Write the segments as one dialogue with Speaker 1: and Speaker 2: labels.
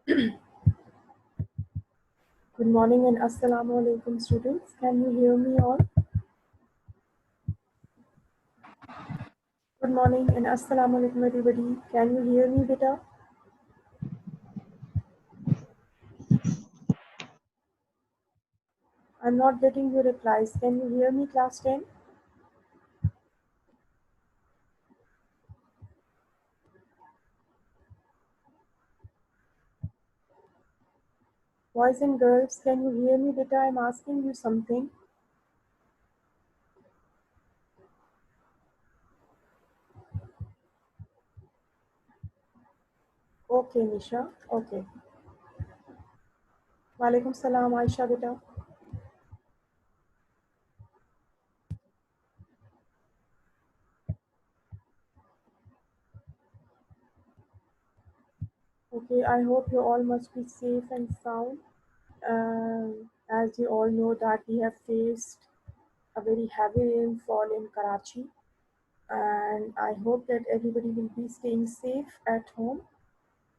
Speaker 1: Good morning and assalamu alaikum students. Can you hear me all? Good morning and assalamu alaikum everybody. Can you hear me beta? I'm not getting your replies. Can you hear me class 10? Boys and girls, can you hear me beta? I'm asking you something. Okay, Nisha. Okay. Walaikum salam, Aisha beta. Okay, I hope you all must be safe and sound. As you all know that we have faced a very heavy rainfall in Karachi, and I hope that everybody will be staying safe at home.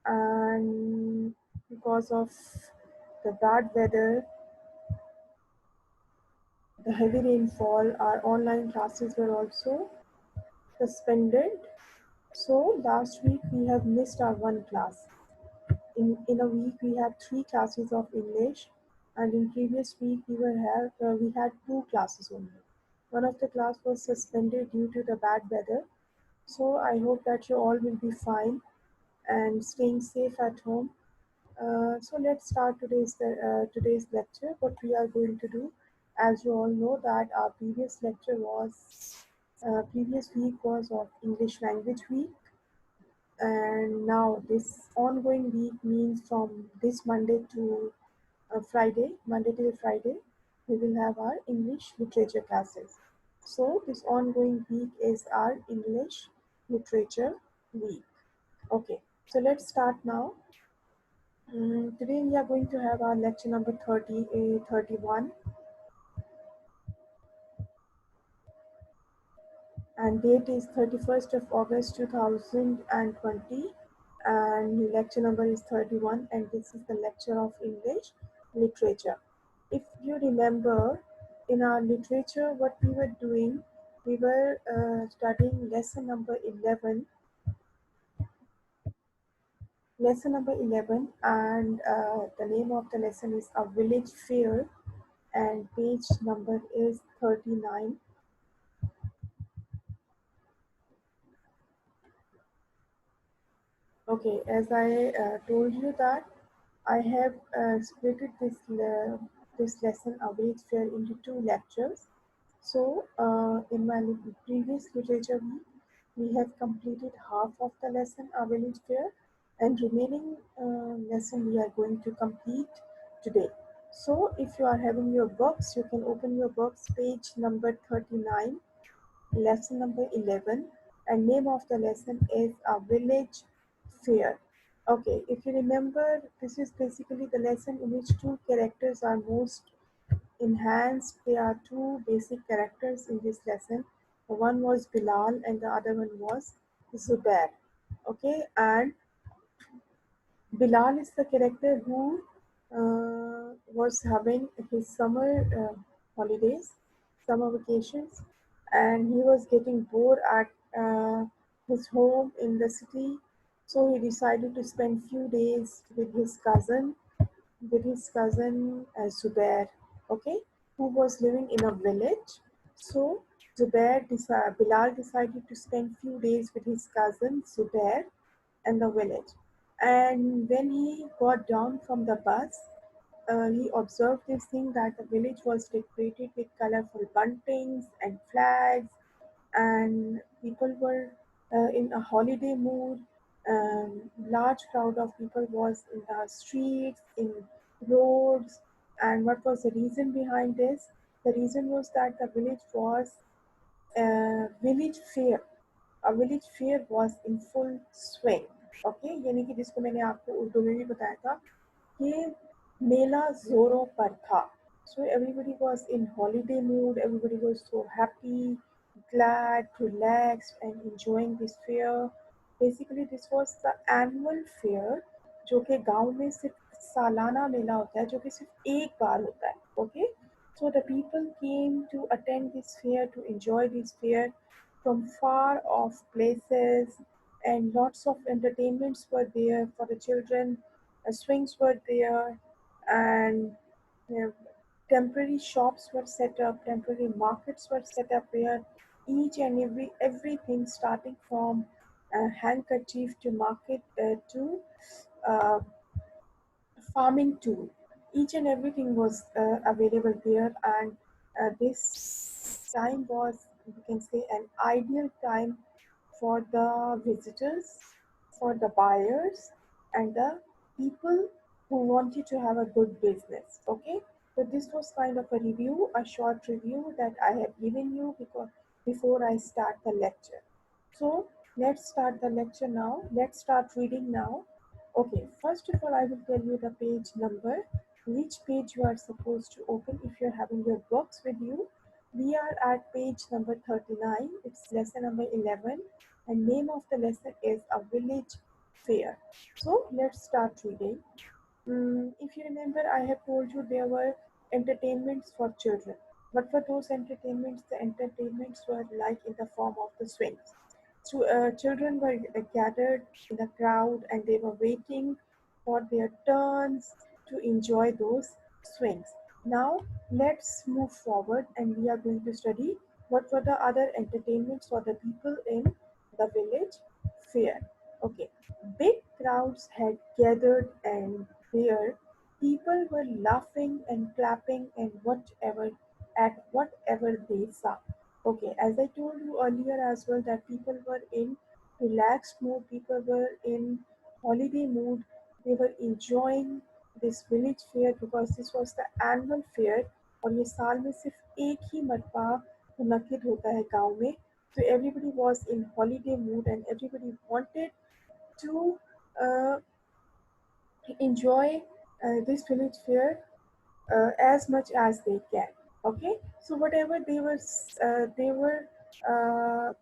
Speaker 1: And because of the bad weather, the heavy rainfall, our online classes were also suspended. So last week we have missed our one class. In a week we had three classes of English, and in previous week we had two classes only. One of the class was suspended due to the bad weather. So I hope that you all will be fine and staying safe at home. So let's start today's lecture. What we are going to do, as you all know, that our previous week was of English language week, and now this ongoing week means from this Monday to Monday till Friday, we will have our English literature classes. So this ongoing week is our English literature week. Okay, so let's start now. Today we are going to have our lecture number 31, and date is 31st of August 2020, and lecture number is 31, and this is the lecture of English literature. If you remember, in our literature what we were doing, we were studying lesson number 11, and the name of the lesson is A Village Fair, and page number is 39. Okay, as I told you that I have split this lesson A Village Fair into two lectures. So in my previous literature week, we have completed half of the lesson A Village Fair, and remaining lesson we are going to complete today. So if you are having your books, you can open your books, page number 39, lesson number 11, and name of the lesson is A Village Fair. Okay, if you remember, this is basically the lesson in which two characters are most enhanced. There are two basic characters in this lesson. One was Bilal and the other one was Zubair. Okay, and Bilal is the character who was having his holidays, summer vacations, and he was getting bored at his home in the city. So he decided to spend few days with his cousin Zubair, okay, who was living in a village. So Bilal decided to spend few days with his cousin Zubair in the village. And when he got down from the bus, he observed this thing that the village was decorated with colorful buntings and flags, and people were in a holiday mood. Large crowd of people was in the streets, in roads. And what was the reason behind this? The reason was that the village was a village fair. A village fair was in full swing. Okay, यानी कि जिसको मैंने आपको उर्दू में भी बताया था, ये मेला जोरों पर था. So everybody was in holiday mood, everybody was so happy, glad, relaxed, and enjoying this fair. Basically, this was the annual fair जो कि गांव में सिर्फ सालाना मेला होता है, जो कि सिर्फ एक बार होता है. Okay, so the people came to attend this fair, to enjoy this fair from far off places, and lots of entertainments were there for the children. Swings were there, and uh, temporary shops were set up, temporary markets were set up where each and everything starting from handkerchief to market to uh, farming tool. Each and everything was available there, and this time was, you can say, an ideal time for the visitors, for the buyers, and the people who wanted to have a good business. Okay, so this was kind of a review, a short review that I have given you because before I start the lecture. So let's start the lecture now. Let's start reading now. Okay, first of all, I will tell you the page number, which page you are supposed to open if you're having your books with you. We are at page number 39. It's lesson number 11, and name of the lesson is A Village Fair. So let's start reading. If you remember, I have told you there were entertainments for children. What were those entertainments? The entertainments were like in the form of the swings. So, children were gathered in a crowd and they were waiting for their turns to enjoy those swings. Now, let's move forward and we are going to study what were the other entertainments for the people in the village fair. Okay, big crowds had gathered, and there people were laughing and clapping and whatever at whatever they saw. Okay, as I told you earlier as well, that people were in relaxed mood, people were in holiday mood, they were enjoying this village fair because this was the annual fair और ये साल में सिर्फ एक ही मरतबा मुनक्किद होता है गांव में. So everybody was in holiday mood and everybody wanted to uh, enjoy this village fair as much as they can. Okay, so whatever they were uh,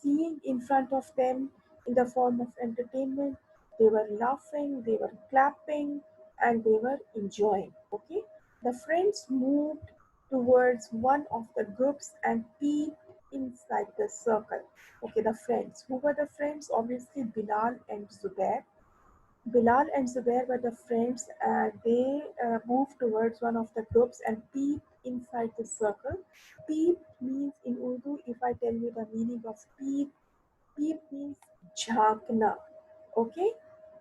Speaker 1: seeing in front of them in the form of entertainment, they were laughing, they were clapping, and they were enjoying. Okay, the friends moved towards one of the groups and peeped inside the circle. Okay, the friends. Who were the friends? Obviously, Bilal and Zubair. Bilal and Zubair were the friends, and they moved towards one of the groups and peeped inside the circle. Peep means in Urdu, if I tell you the meaning of peep, peep means jhankna. Okay,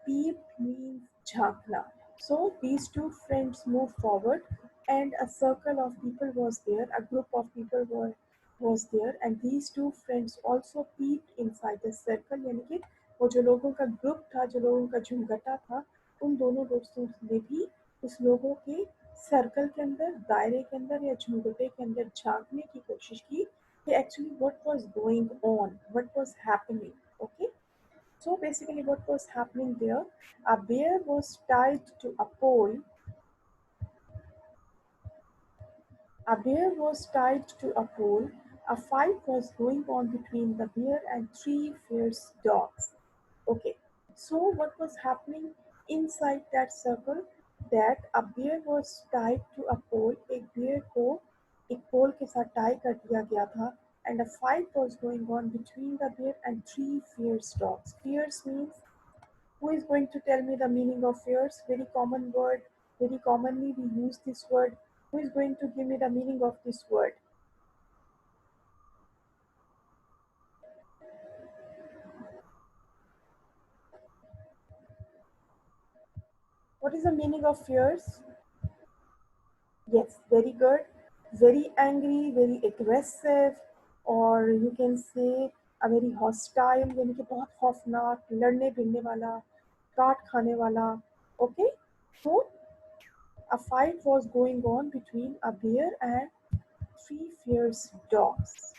Speaker 1: peep means jhankna. So these two friends moved forward, and a circle of people was there. A group of people was there, and these two friends also peeped inside the circle. यानी कि वो जो लोगों का group था, जो लोगों का झुंगटा था, उन दोनों दोस्तों ने भी उस लोगों के सर्कल के अंदर, दायरे के अंदर या झुंगटे के अंदर झांकने की कोशिश की कि actually what was going on, what was happening. Okay, so basically what was happening there, a bear was tied to a pole. A bear was tied to a pole. A fight was going on between the bear and three fierce dogs. Okay, so what was happening inside that circle? That a bear was tied to a pole. एक bear को एक pole के साथ tie कर दिया गया था, and a fight was going on between the bear and three fierce dogs. Fierce means, who is going to tell me the meaning of fierce? Very common word. Very commonly we use this word. Who is going to give me the meaning of this word? What is the meaning of fierce? Yes, very good. Very angry, very aggressive, or you can say a very hostile, यानी कि बहुत खौफनाक, लड़ने भिड़ने वाला, काट खाने वाला. Okay, so a fight was going on between a bear and three fierce dogs.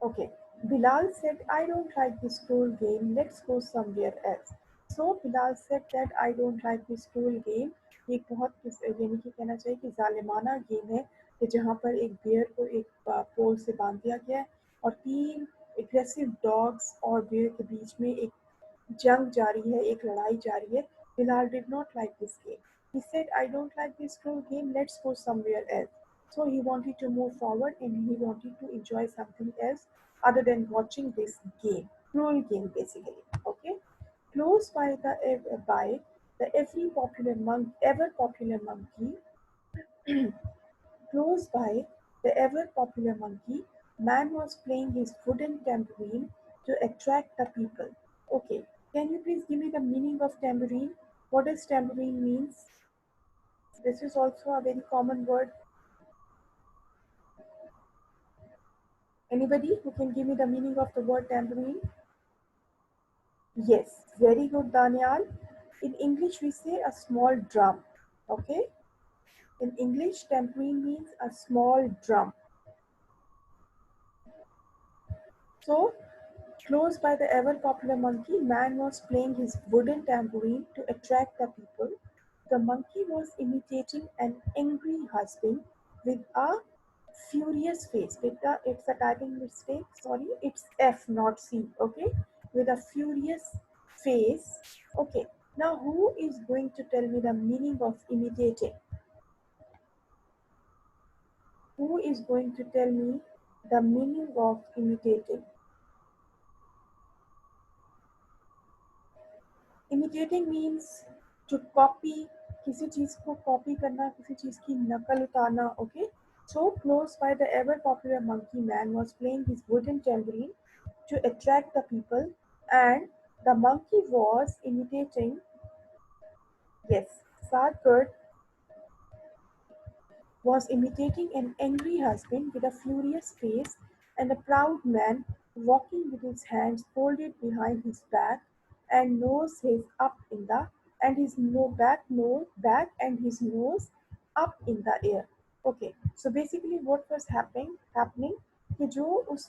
Speaker 1: Okay, Bilal said, I don't like this cruel game, let's go somewhere else. So Bilal said that I don't like this cruel game. ये एक बहुत यानी कि कहना चाहिए कि जालिमाना game है कि जहाँ पर एक बेयर को एक पोल से बांध दिया गया है और तीन एग्रेसिव डॉग्स और बेयर के बीच में एक जंग जारी है, एक लड़ाई जारी है. Bilal did not like this game. He said, I don't like this cruel game, let's go somewhere else. So he wanted to move forward and he wanted to enjoy something else other than watching this game. Cruel game basically. Okay. Close by the ever popular monkey, close by the ever popular monkey, man was playing his wooden tambourine to attract the people. Okay, can you please give me the meaning of tambourine? What does tambourine means? This is also a very common word. Anybody who can give me the meaning of the word tambourine? Yes, very good, Daniel. In English, we say a small drum. Okay, in English, tambourine means a small drum. So, close by the ever-popular monkey, man was playing his wooden tambourine to attract the people. The monkey was imitating an angry husband with a furious face. It's a typing mistake. Sorry, it's F, not C. Okay, with a furious face. Okay, now who is going to tell me the meaning of imitating? Who is going to tell me the meaning of imitating? Imitating means to copy, किसी चीज़ को copy करना, किसी चीज़ की नकल उतारना. Okay, so close by the ever popular monkey, man was playing his wooden tambourine to attract the people, and the monkey was imitating, yes, Sadgurt was imitating an angry husband with a furious face and a proud man walking with his hands folded behind his back and nose his up in the and his no back and his nose up in the air. Okay, so basically what was happening कि जो उस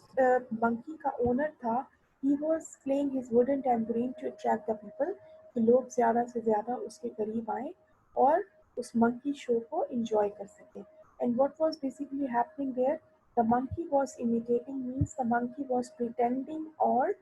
Speaker 1: monkey का owner था, he was playing his wooden tambourine to attract the people, कि लोग ज़्यादा से ज़्यादा उसके करीब आए और उस monkey show को enjoy कर सकें. And what was basically happening there? The monkey was imitating means the monkey was pretending or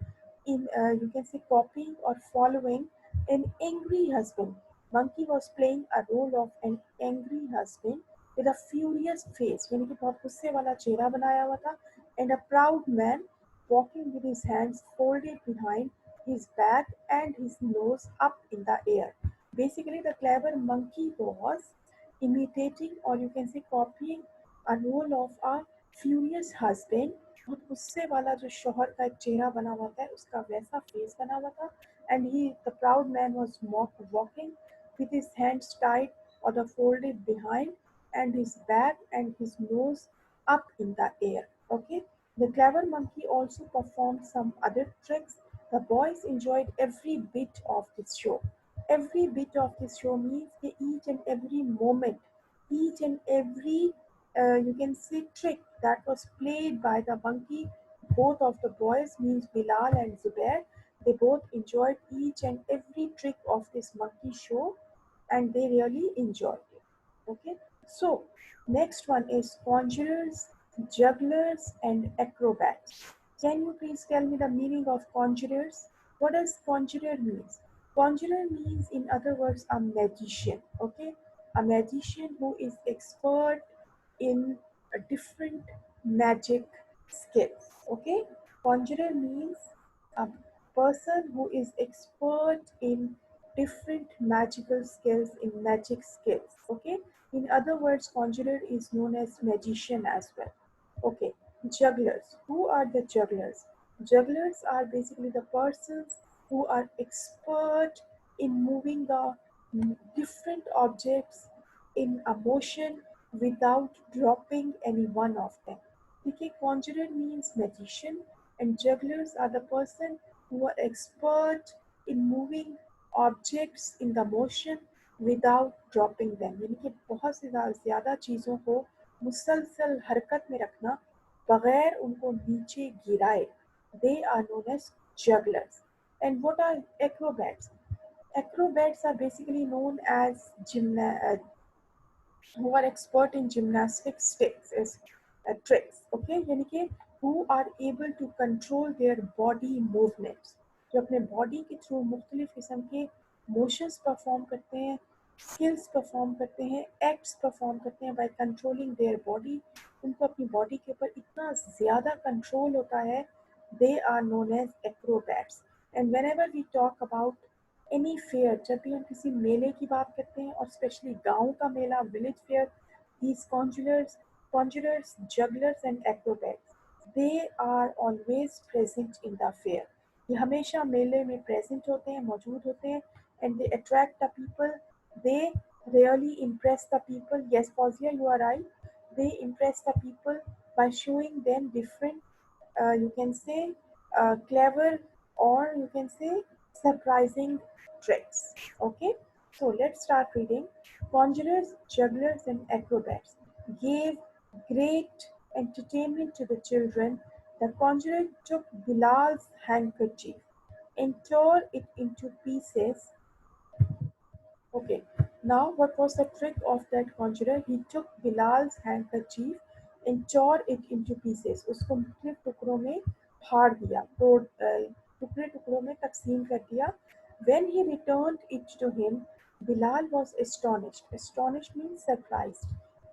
Speaker 1: in you can say copying or following an angry husband. Monkey was playing a role of an angry husband with a furious face, यानी कि बहुत गुस्से वाला चेहरा बनाया हुआ था, and a proud man walking with his hands folded behind his back and his nose up in the air. Basically, the clever monkey was imitating or you can say copying a role of a furious husband. बहुत गुस्से वाला जो शौहर का एक चेहरा बना हुआ था उसका वैसा फेस बना हुआ था, and he the proud man was walking with his hands tied or the folded behind and his back and his nose up in the air. Okay, the clever monkey also performed some other tricks. The boys enjoyed every bit of this show. Every bit of this show means that each and every moment, each and every you can say trick that was played by the monkey. Both of the boys means Bilal and Zubair. They both enjoyed each and every trick of this monkey show, and they really enjoyed it. Okay, so next one is conjurers, jugglers, and acrobats. Can you please tell me the meaning of conjurers? What does conjurer means? Conjurer means, in other words, a magician. Okay, a magician who is expert in a different magic skills. Okay, conjurer means a person who is expert in different magical skills, in magic skills. Okay, in other words, conjurer is known as magician as well. Okay, jugglers. Who are the jugglers? Jugglers are basically the persons who are expert in moving the different objects in a motion without dropping any one of them. Okay, conjurer means magician, and jugglers are the person who are expert in moving objects in the motion without dropping them. यानी कि बहुत से ज़्यादा चीज़ों को मुसलसल हरकत में रखना बगैर उनको नीचे गिराए. They are known as jugglers. And what are acrobats? Acrobats are basically known as who are expert in gymnastic sticks is tricks. Okay, यानी कि who are able to control their body movements. जो अपने body के through मुख्तलिफ किस्म के motions perform करते हैं, स्किल्स परफॉर्म करते हैं, एक्ट्स परफॉर्म करते हैं बाय कंट्रोलिंग देयर बॉडी। उनको अपनी बॉडी के ऊपर इतना ज़्यादा कंट्रोल होता है, they are known as acrobats. And whenever we talk about any fair, जब भी हम किसी मेले की बात करते हैं और स्पेशली गाँव का मेला, village fair, these conjurers, jugglers and acrobats, they are always present in the fair. ये हमेशा मेले में प्रेजेंट होते हैं, मौजूद होते हैं, and they attract the people. They really impress the people. Yes, Fauziya, you are right. They impress the people by showing them different, you can say, clever, or you can say surprising tricks. Okay, so let's start reading. Conjurers, jugglers, and acrobats gave great entertainment to the children. The conjurer took Bilal's handkerchief and tore it into pieces. Okay, now what was the trick of that conjurer? He took Bilal's handkerchief and tore it into pieces. उसको मुख्तलिफ टुकड़ों में फाड़ दिया, टुकड़े टुकड़ों में तकसीम कर दिया. When he returned it to him, Bilal was astonished. Astonished means surprised.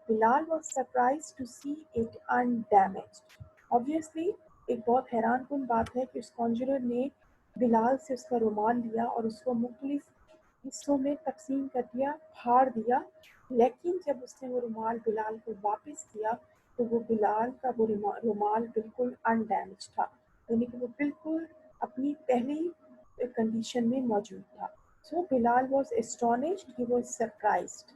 Speaker 1: Bilal was surprised to see it undamaged. Obviously, एक बहुत हैरान कुन बात है कि उस कॉन्जरर ने बिलाल से उसका रुमाल लिया और उसको मुख्तलिफ हिस्सों में तकसीम कर दिया, फाड़ दिया, लेकिन जब उसने वो रुमाल बिलाल को वापस किया तो वो बिलाल का वो रुमाल बिल्कुल अनडैमेज था, यानी कि वो बिल्कुल अपनी पहली कंडीशन में मौजूद था. So Bilal was astonished, he was surprised.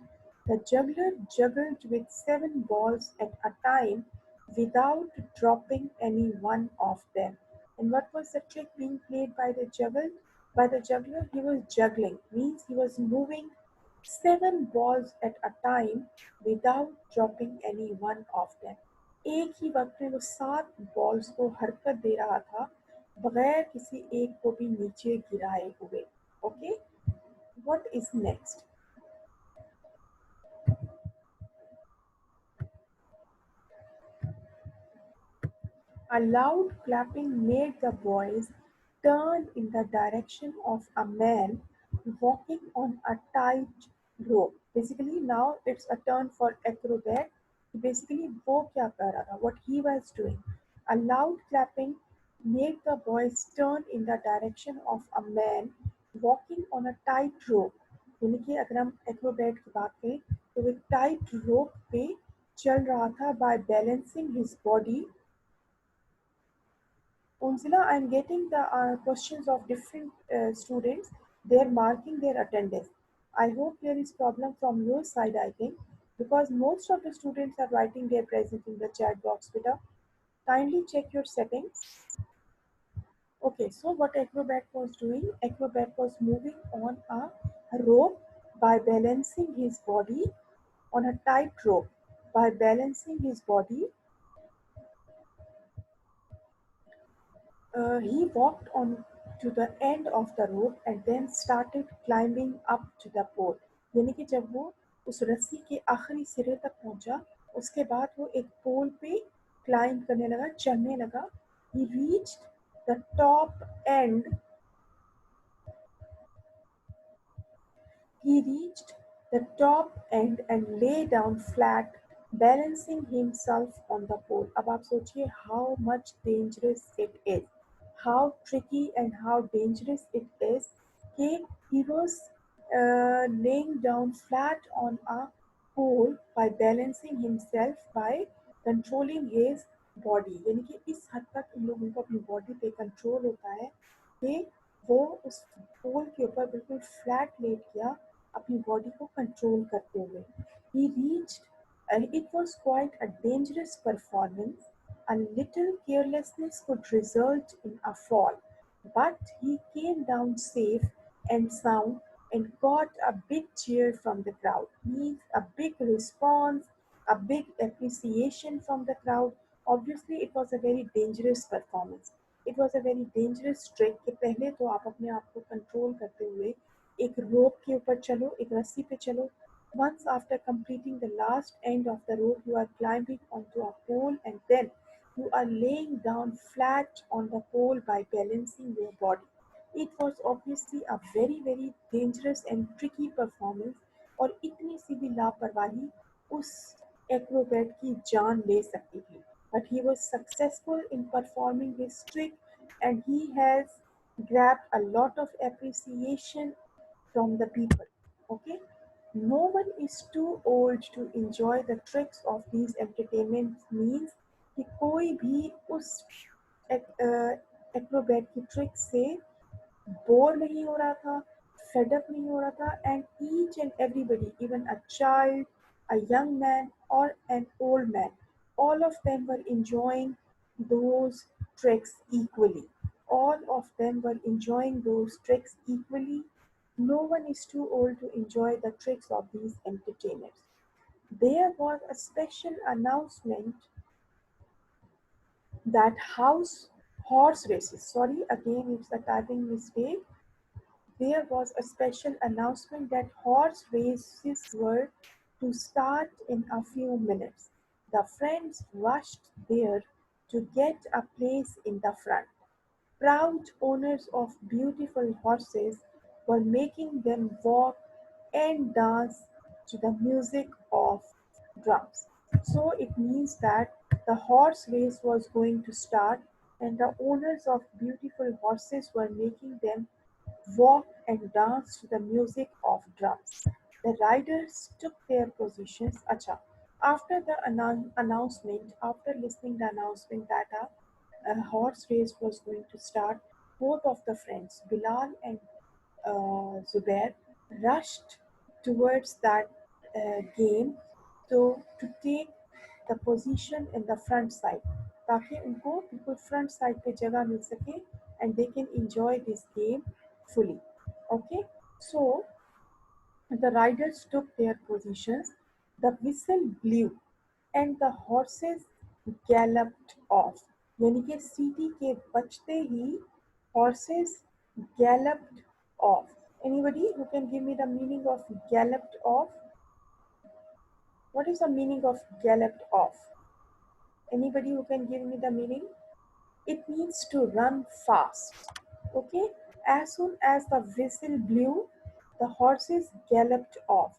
Speaker 1: The juggler juggled with 7 balls at a time without dropping any one of them. And what was the trick being played by the juggler? By the juggler, he was juggling, means he was moving 7 balls at a time without dropping any one of them. एक ही वक्त में वो 7 balls को हरकत दे रहा था बगैर किसी एक को भी नीचे गिराए हुए. Okay, what is next? A loud clapping made the boys turn in the direction of a man walking on a tight rope. Basically, now it's a turn for acrobat. Basically, वो क्या कर रहा था? What he was doing. A loud clapping made the boys turn in the direction of a man walking on a tight rope. यानी कि अगर हम Acrobat की बात करें तो वो टाइट रोप पे चल रहा था by balancing his body. Unzila, I'm getting the questions of different students. They're marking their attendance. I hope there is problem from your side, I think, because most of the students are writing their present in the chat box. Beta, kindly check your settings. Okay, so what Acrobat was doing, Acrobat was moving on a rope by balancing his body on a tight rope. By balancing his body, he walked on to the end of the rope and then started climbing up to the pole. यानी कि जब वो उस रस्सी के आखिरी सिरे तक पहुंचा, उसके बाद वो एक पोल पे क्लाइंब करने लगा, चढ़ने लगा. He reached the top end. He reached the top end and lay down flat, balancing himself on the pole. अब आप सोचिए how much dangerous it is, how tricky and how dangerous it is कि he was laying down flat on a pole by balancing himself by controlling his body. यानी कि इस हद तक इन लोगों को अपनी बॉडी पे कंट्रोल होता है कि वो उस पोल के ऊपर बिल्कुल फ्लैट लेट गया अपनी बॉडी को कंट्रोल करते हुए. He reached, and it was quite a dangerous performance. A little carelessness could result in a fall, but he came down safe and sound and got a big cheer from the crowd. Means a big response, a big appreciation from the crowd. Obviously, it was a very dangerous performance. It was a very dangerous trick कि पहले तो आप अपने आप को control करते हुए एक रोप के ऊपर चलो, एक रस्सी पे चलो. Once after completing the last end of the rope, you are climbing onto a pole and then you are laying down flat on the pole by balancing your body. It was obviously a very very dangerous and tricky performance और इतनी सी भी लापरवाही उस Acrobat की जान ले सकती थी. But he was successful in performing his trick and he has grabbed a lot of appreciation from the people. Okay, no one is too old to enjoy the tricks of these entertainment means कि कोई भी उस Acrobat की trick से bore नहीं हो रहा था, fed up नहीं हो रहा था, and each and everybody, even a child, a young man, or an old man, all of them were enjoying those tricks equally. All of them were enjoying those tricks equally. No one is too old to enjoy the tricks of these entertainers. There was a special announcement that house horse races. Sorry, again, it's a typing mistake. There was a special announcement that horse races were to start in a few minutes. The friends rushed there to get a place in the front. Proud owners of beautiful horses were making them walk and dance to the music of drums. So it means that the horse race was going to start, and the owners of beautiful horses were making them walk and dance to the music of drums. The riders took their positions. Acha. After the announcement, after listening the announcement that a horse race was going to start, both of the friends, Bilal and Zubair, rushed towards that game to take the position in the front side ताकि उनको बिल्कुल front side पे जगह मिल सके and they can enjoy this game fully. Okay, so the riders took their positions, the whistle blew, and the horses galloped off. यानी कि सीटी के बजते ही horses galloped off. Anybody who can give me the meaning of galloped off? What is the meaning of galloped off? Anybody who can give me the meaning? It means to run fast. Okay, as soon as the whistle blew, the horses galloped off.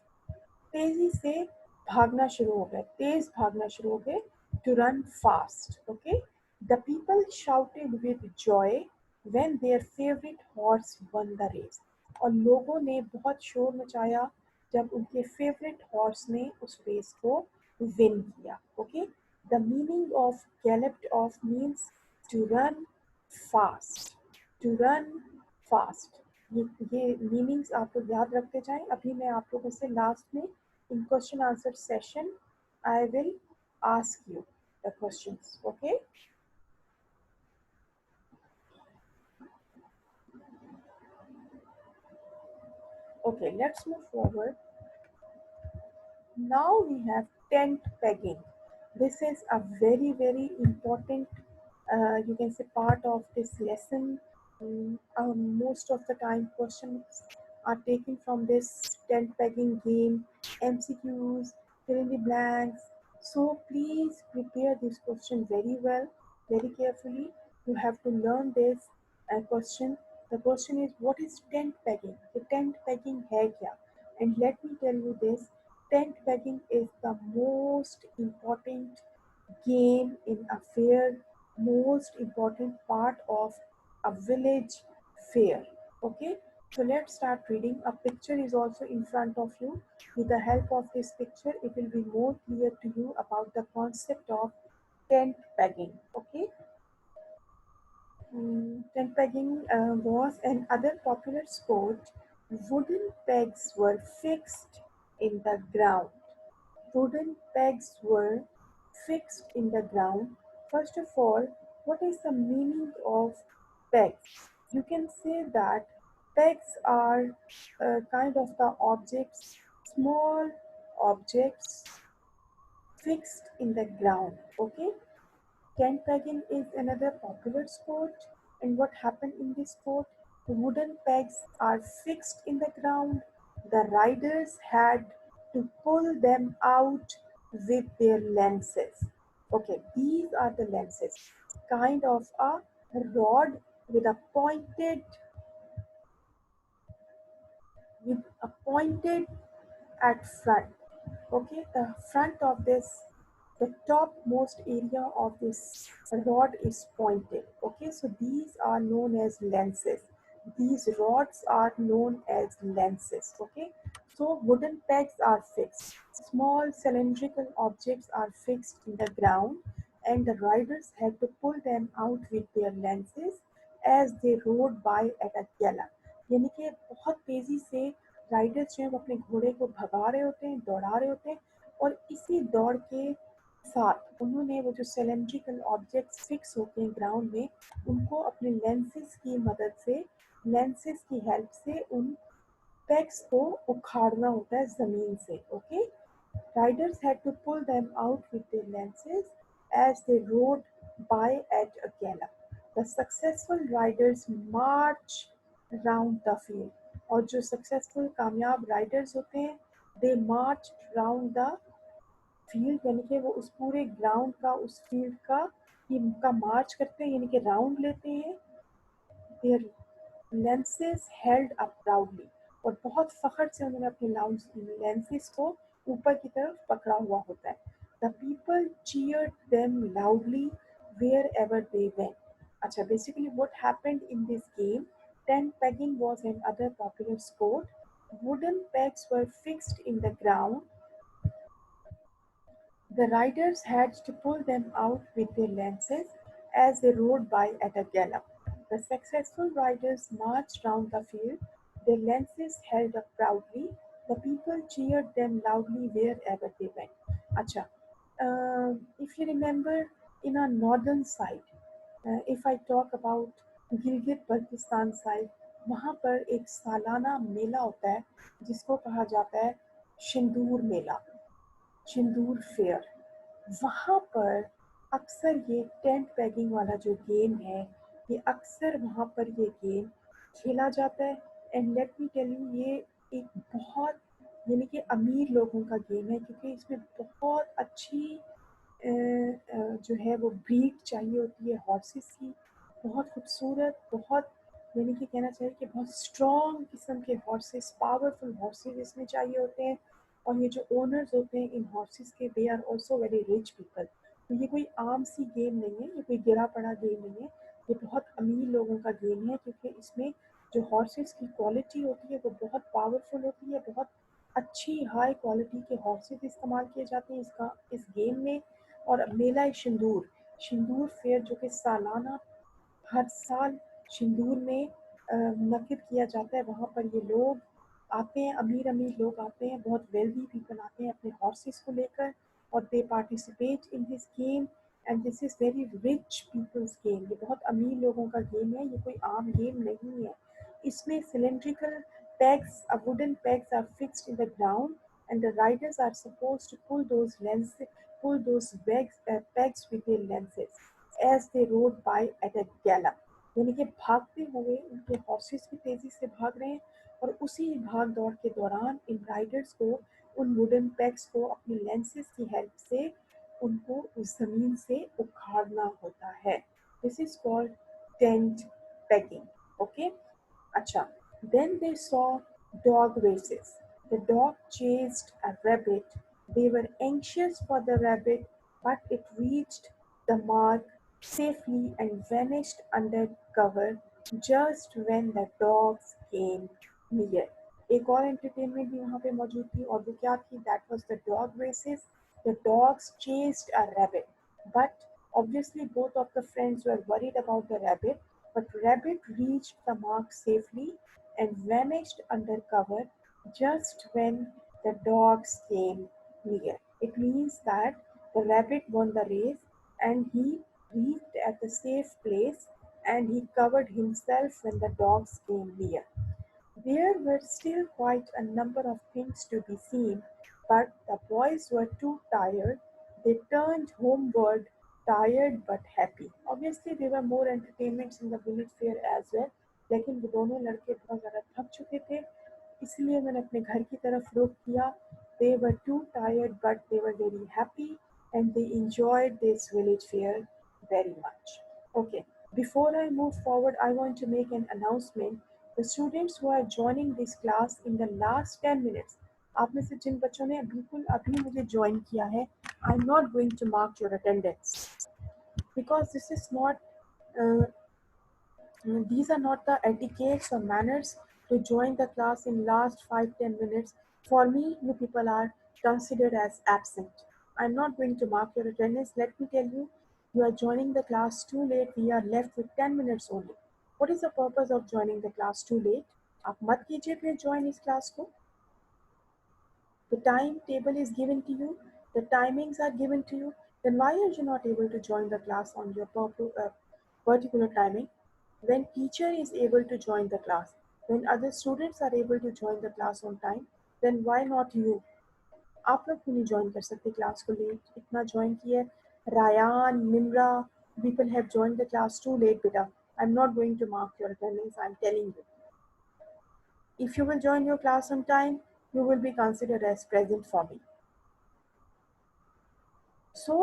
Speaker 1: तेजी से भागना शुरू हो गए, तेज भागना शुरू हो गए, to run fast. Okay, the people shouted with joy when their favorite horse won the race. और लोगों ने बहुत शोर मचाया जब उनके फेवरेट हॉर्स ने उस रेस को विन किया. Okay, the meaning of galloped off means to run fast, to run fast. ये मीनिंग्स आप लोग याद रखते जाएं. अभी मैं आप लोगों से लास्ट में in question answer session I will ask you the questions. Okay, okay, let's move forward. Now we have tent pegging. This is a very very important, you can say, part of this lesson. Most of the time questions are taken from this tent pegging game, MCQs, fill in the blanks. So please prepare this question very well, very carefully. You have to learn this question. The question is, what is tent pegging? The tent pegging है क्या? And let me tell you this, tent pegging is the most important game in a fair, most important part of a village fair. Okay, so let's start reading. A picture is also in front of you. With the help of this picture, it will be more clear to you about the concept of tent pegging. Okay, tent pegging was another popular sport. Wooden pegs were fixed in the ground. Wooden pegs were fixed in the ground. First of all, what is the meaning of pegs? You can say that pegs are kind of the objects, small objects fixed in the ground. Okay, tent pegging is another popular sport, and what happened in this sport? The wooden pegs are fixed in the ground. The riders had to pull them out with their lances. Okay, these are the lances, kind of a rod with a pointed with a pointed at front. Okay, the front of this, the topmost area of this rod is pointed. Okay, so these are known as lenses. These rods are known as lenses. Okay, so wooden pegs are fixed. Small cylindrical objects are fixed in the ground, and the riders had to pull them out with their lenses as they rode by at a gallop. यानी कि बहुत तेजी से Riders जो है वो अपने घोड़े को भगा रहे होते हैं, दौड़ा रहे होते हैं, और इसी दौड़ के साथ उन्होंने वो जो सिलेंड्रिकल ऑब्जेक्ट्स फिक्स होते हैं ग्राउंड में, उनको अपने लेंसेज की मदद से, लेंसेज की हेल्प से उन pegs को उखाड़ना होता है ज़मीन से. Okay, riders had to pull them out with their lances as they rode by at a gallop. The successful riders march round the field. और जो सक्सेसफुल कामयाब राइडर्स होते हैं, दे मार्च राउंड द फील्ड, यानी कि वो उस पूरे ग्राउंड का, उस फील्ड का मार्च करते हैं, यानी कि राउंड लेते हैं. Their lances held up proudly, और बहुत फख्र से उन्होंने अपने लेंसेज को ऊपर की तरफ पकड़ा हुआ होता है. The people cheered them loudly wherever they went. अच्छा, basically what happened in this game, tent pegging was another popular sport. Wooden pegs were fixed in the ground. The riders had to pull them out with their lances as they rode by at a gallop. The successful riders marched round the field, their lances held up proudly. The people cheered them loudly wherever they went. Acha, if you remember, in our northern side, if I talk about Gilgit Baltistan side, वहाँ पर एक सालाना मेला होता है जिसको कहा जाता है सिंदूर मेला, सिंदूर फेयर. वहाँ पर अक्सर ये टेंट पैगिंग वाला जो गेम है, ये अक्सर वहाँ पर ये गेम खेला जाता है. And let me tell you, ये एक बहुत, यानी कि अमीर लोगों का गेम है, क्योंकि इसमें बहुत अच्छी जो है वो ब्रीड चाहिए होती है हॉर्सेस की, बहुत खूबसूरत, बहुत, यानी कि कहना चाहिए कि बहुत स्ट्रॉन्ग किस्म के हॉर्सेस, पावरफुल हॉर्सेस इसमें चाहिए होते हैं. और ये जो ओनर्स होते हैं इन हॉर्सेस के, they are also very rich people. तो ये कोई आम सी गेम नहीं है, ये कोई गिरा पड़ा गेम नहीं है, ये बहुत अमीर लोगों का गेम है, क्योंकि इसमें जो हॉर्सेस की क्वालिटी होती है वो बहुत पावरफुल होती है. बहुत अच्छी हाई क्वालिटी के हॉर्सेस इस्तेमाल किए जाते हैं इस गेम में. और मेला सिंदूर, सिंदूर फेयर जो कि सालाना हर साल सिंदूर में मुनक्किद किया जाता है, वहाँ पर ये लोग आते हैं, अमीर अमीर लोग आते हैं, बहुत वेल्दी पीपल आते हैं अपने हॉर्सेस को लेकर, और they participate in this game. And this is very rich people's game. ये बहुत अमीर लोगों का गेम है, ये कोई आम गेम नहीं है. इसमें cylindrical pegs, wooden pegs are fixed in the ground, and the riders are supposed to pull those pegs with their lenses as they rode by at a gallop. यानी कि भागते हुए उनके हॉर्सेस भी तेजी से भाग रहे हैं, और उसी भाग दौड़ के दौरान इन राइडर्स को उन वुडन पैक्स को अपनी लेंसेज की हेल्प से उनको उस जमीन से उखाड़ना होता है. This is called tent pegging. Okay, अच्छा. Then they saw dog races. The dog chased a rabbit. They were anxious for the rabbit, but it reached the mark safely and vanished under cover just when the dogs came near. एक और entertainment भी वहाँ पे मौजूद थी, और वो क्या थी? That was the dog races. The dogs chased a rabbit, but obviously both of the friends were worried about the rabbit, but rabbit reached the mark safely and vanished under cover just when the dogs came near. It means that the rabbit won the race, and he reached at the safe place, and he covered himself when the dogs came near. There were still quite a number of things to be seen, but the boys were too tired. They turned homeward, tired but happy. Obviously, there were more entertainments in the village fair as well, लेकिन वो दोनों लड़के बहुत ज़्यादा थक चुके थे, इसलिए मैंने अपने घर की तरफ रुख किया. They were too tired, but they were very happy, and they enjoyed this village fair very much. Okay, before I move forward, I want to make an announcement. The students who are joining this class in the last 10 minutes, आप में से जिन बच्चों ने बिल्कुल अभी मुझे join किया है, I am not going to mark your attendance because this is not these are not the etiquettes or manners to join the class in last 5-10 minutes. For me, you people are considered as absent. I'm not going to mark your attendance. Let me tell you, you are joining the class too late. We are left with 10 minutes only. What is the purpose of joining the class too late? आप मत कीजिए फिर join इस class को. The timetable is given to you, the timings are given to you, then why are you not able to join the class on your particular timing? When teacher is able to join the class, when other students are able to join the class on time, then why not you? आप लोग क्यों नहीं join कर सकते class को late? इतना join किया है. Rayan, Nimra, people have joined the class too late, beta. I'm not going to mark your attendance, I'm telling you. If you will join your class on time, you will be considered as present for me. So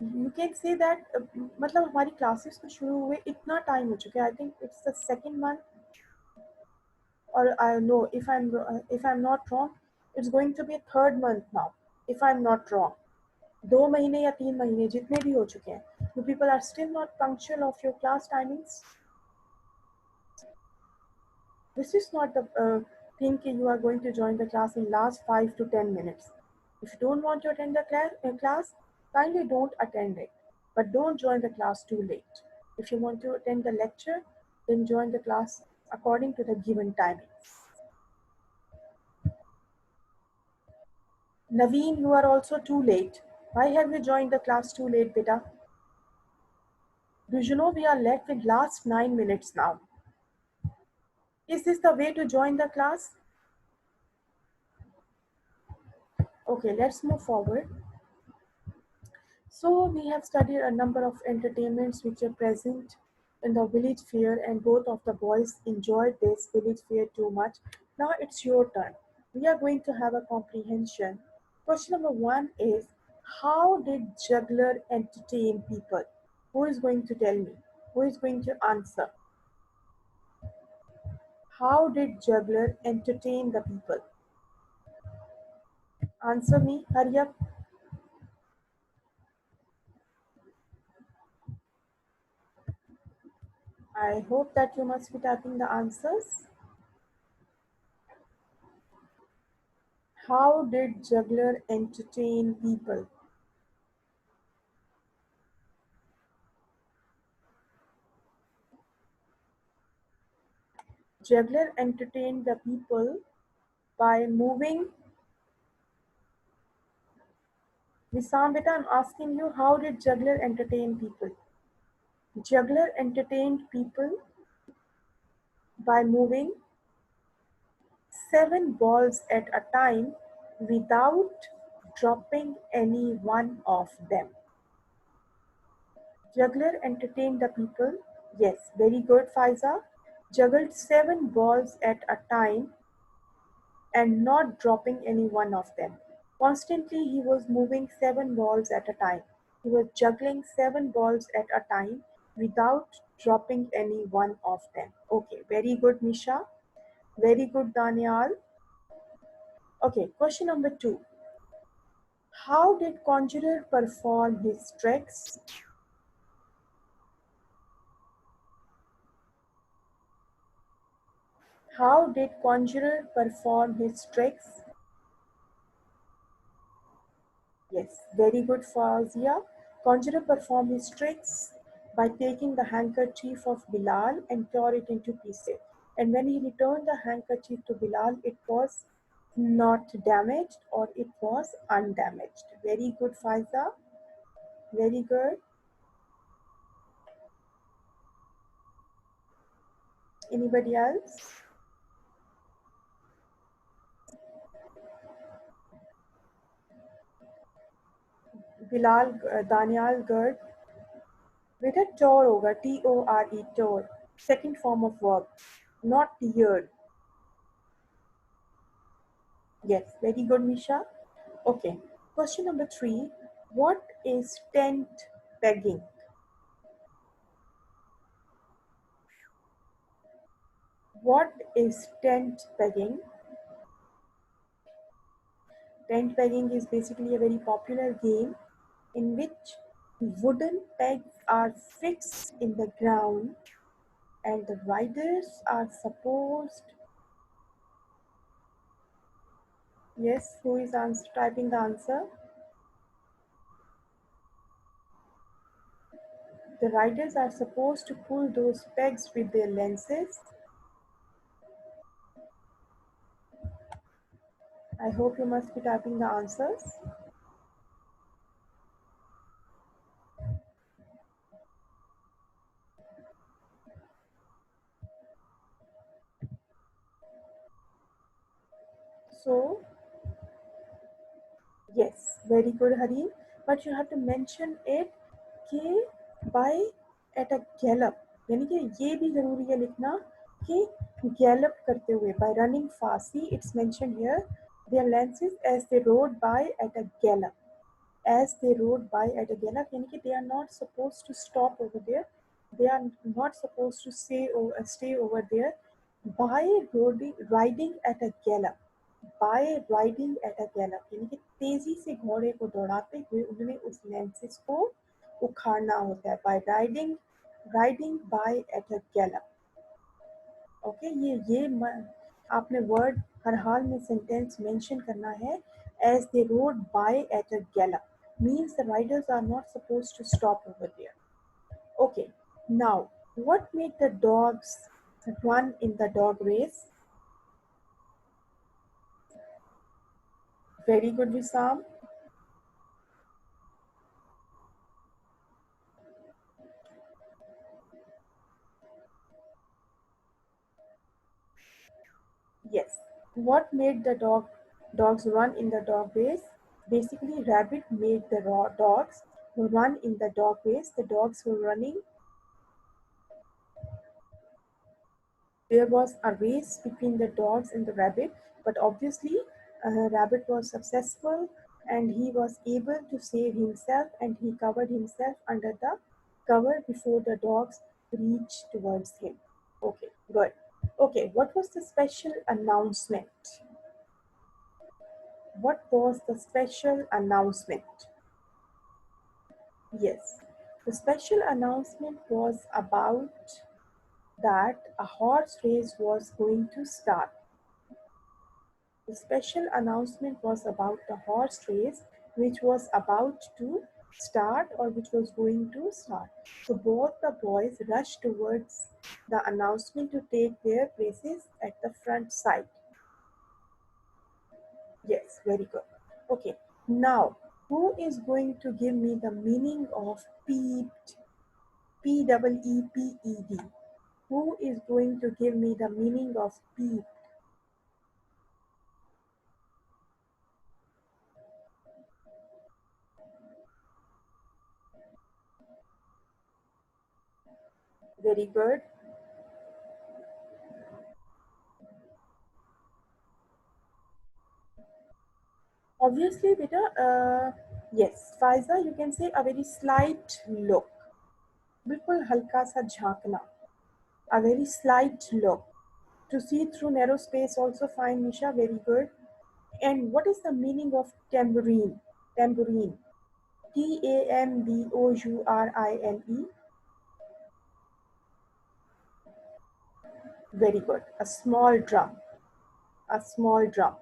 Speaker 1: you can say that मतलब हमारी classes तो शुरू हुए इतना time हो चुका है. I think it's the second month और I know if I am not wrong it's going to be third month now if I am not wrong. 2 महीने या 3 महीने जितने भी हो चुके हैं, you people are still not punctual of your class timings. This is not the thing that you are going to join the class in last 5 to 10 minutes. If you don't want to attend the class, kindly don't attend it. But don't join the class too late. If you want to attend the lecture, then join the class according to the given timings. Naveen, you are also too late. Why have you joined the class too late, beta? Do you know we are left with last 9 minutes now? Is this the way to join the class? Okay, let's move forward. So we have studied a number of entertainments which are present in the village fair, and both of the boys enjoyed this village fair too much. Now it's your turn. We are going to have a comprehension. Question number 1 is, how did juggler entertain people? Who is going to tell me? Who is going to answer? How did juggler entertain the people? Answer me, hurry up. I hope that you must be typing the answers. How did juggler entertain people? Juggler entertained the people by moving. Wissam, beta, I'm asking you, how did juggler entertain people? Juggler entertained people by moving 7 balls at a time without dropping any one of them. Juggler entertained the people. Yes, very good, Faiza. Juggled 7 balls at a time and not dropping any one of them. Constantly, he was moving 7 balls at a time. He was juggling 7 balls at a time without dropping any one of them. Okay, very good, Misha. Very good, Daniel. Okay, question number 2. How did Conjurer perform his tricks? How did Conjurer perform his tricks? Yes, very good, Fazia. Conjurer performed his tricks by taking the handkerchief of Bilal and tore it into pieces. And when he returned the handkerchief to Bilal, it was not damaged or it was undamaged. Very good, Faiza. Very good. Anybody else? Bilal, Daniel Gurd. बेटा tore होगा, T-O-R-E, tore. Second form of verb, not teared. Yes, very good, Misha. Okay, question number 3. What is tent pegging? What is tent pegging? Tent pegging is basically a very popular game in which wooden pegs are fixed in the ground and the riders are supposed. Yes, who is typing the answer? The riders are supposed to pull those pegs with their lances. I hope you must be typing the answers. So, yes, very good, Harim. But you have to mention it कि by at a gallop, यानी कि ये भी जरूरी है लिखना कि gallop करते हुए, by running fast. See, it's mentioned here. Their lenses as they rode by at a gallop. As they rode by at a gallop, यानी कि they are not supposed to stop over there. They are not supposed to stay over there. By riding at a gallop. By riding at a gallop यानी कि तेजी से घोड़े को दौड़ाते हुए उन्होंने उस लेंसेज को उखाड़ना होता है by riding by at a gallop okay आपने वर्ड हर हाल में सेंटेंस मेंशन करना है as they rode by at a gallop means the riders are not supposed to stop over there. Okay, now what made the dogs run in the dog race? Very good, Wissam. Yes. What made the dogs run in the dog race? Basically, rabbit made the dogs run in the dog race. The dogs were running. There was a race between the dogs and the rabbit, but obviously, rabbit was successful and he was able to save himself and he covered himself under the cover before the dogs reached towards him. Okay, good. Okay, what was the special announcement? What was the special announcement? Yes, the special announcement was about that a horse race was going to start. The special announcement was about the horse race which was about to start or which was going to start. So both the boys rushed towards the announcement to take their places at the front side. Yes, very good. Okay, now who is going to give me the meaning of peeped? Peeped. Who is going to give me the meaning of peeped? Very good. Obviously, beta, yes, Faiza, you can say a very slight look. बिल्कुल हल्का सा झांकना. A very slight look. To see through narrow space also fine, Nisha, very good. And what is the meaning of tambourine? Tambourine. Tambourine. Very good. A small drum. A small drum.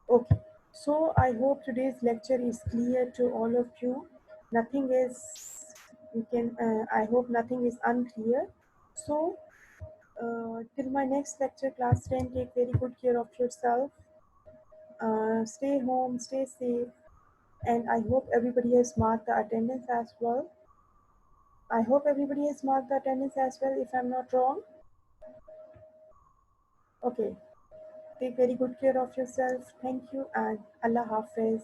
Speaker 1: Okay. So I hope today's lecture is clear to all of you. Nothing is, you can, I hope nothing is unclear. So till my next lecture, class 10, take very good care of yourself. Stay home, stay safe. And I hope everybody has marked the attendance as well. I hope everybody has marked the attendance as well, if I'm not wrong. Okay. Take very good care of yourself. Thank you and Allah Hafiz.